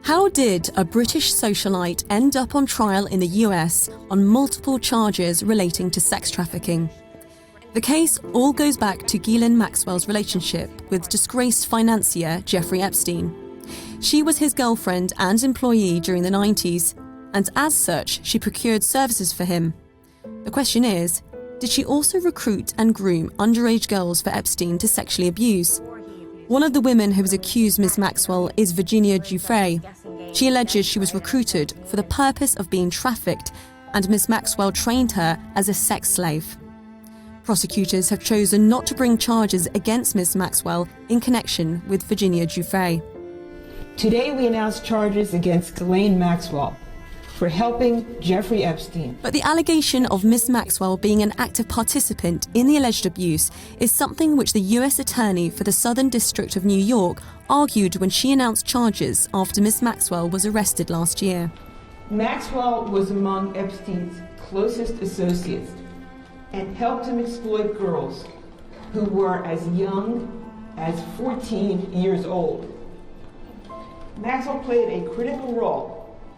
How did a British socialite end up on trial in the US on multiple charges relating to sex trafficking? The case all goes back to Ghislaine Maxwell's relationship with disgraced financier Jeffrey Epstein. She was his girlfriend and employee during the 90s, and as such, she procured services for him. The question is, did she also recruit and groom underage girls for Epstein to sexually abuse? One of the women who was accused Ms. Maxwell is Virginia GUIFFRE. She alleges she was recruited for the purpose of being trafficked, and Ms. Maxwell trained her as a sex slave. Prosecutors have chosen not to bring charges against Ms. Maxwell in connection with Virginia GUIFFRE. Today we announce charges against Ghislaine Maxwell for helping Jeffrey Epstein. But the allegation of Ms. Maxwell being an active participant in the alleged abuse is something which the US Attorney for the Southern District of New York argued when she announced charges after Ms. Maxwell was arrested last year. Maxwell was among Epstein's closest associates and helped him exploit girls who were as young as 14 years old. Maxwell played a critical role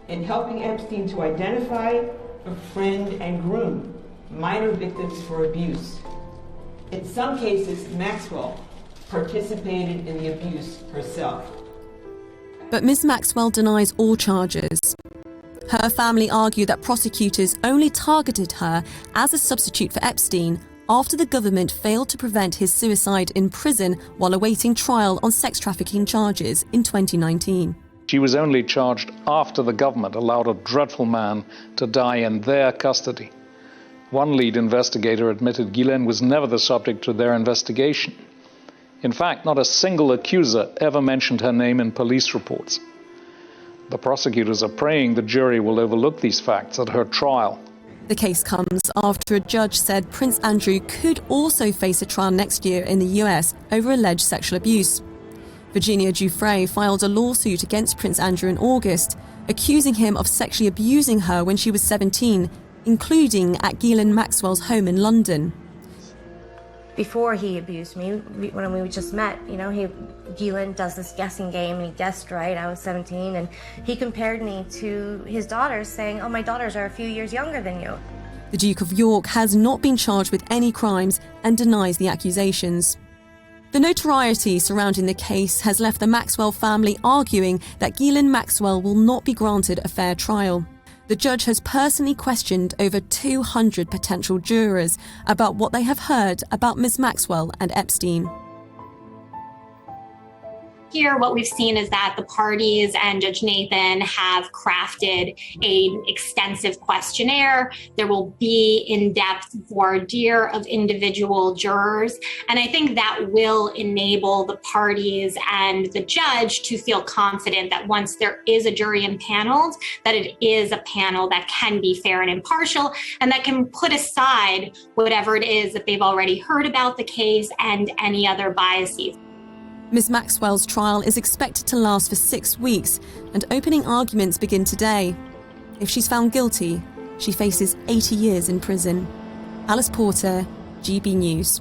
in helping Epstein to identify, befriend, and groom minor victims for abuse. In some cases, Maxwell participated in the abuse herself. But Ms. Maxwell denies all charges. Her family argue that prosecutors only targeted her as a substitute for Epstein after the government failed to prevent his suicide in prison while awaiting trial on sex trafficking charges in 2019. She was only charged after the government allowed a dreadful man to die in their custody. One lead investigator admitted Ghislaine was never the subject of their investigation. In fact, not a single accuser ever mentioned her name in police reports. The prosecutors are praying the jury will overlook these facts at her trial. The case comes after a judge said Prince Andrew could also face a trial next year in the US over alleged sexual abuse. Virginia GUIFFRE filed a lawsuit against Prince Andrew in August, accusing him of sexually abusing her when she was 17, including at Ghislaine Maxwell's home in London. Before he abused me, when we just met, Ghislaine does this guessing game and he guessed right. I was 17 and he compared me to his daughters, saying, "Oh, my daughters are a few years younger than you." The Duke of York has not been charged with any crimes and denies the accusations. The notoriety surrounding the case has left the Maxwell family arguing that Ghislaine Maxwell will not be granted a fair trial. The judge has personally questioned over 200 potential jurors about what they have heard about Ms. Maxwell and Epstein. Here, what we've seen is that the parties and Judge Nathan have crafted an extensive questionnaire. There will be in-depth voir dire of individual jurors. And I think that will enable the parties and the judge to feel confident that once there is a jury impaneled, that it is a panel that can be fair and impartial and that can put aside whatever it is that they've already heard about the case and any other biases. Ms. Maxwell's trial is expected to last for 6 weeks, and opening arguments begin today. If she's found guilty, she faces 80 years in prison. Alice Porter, GB News.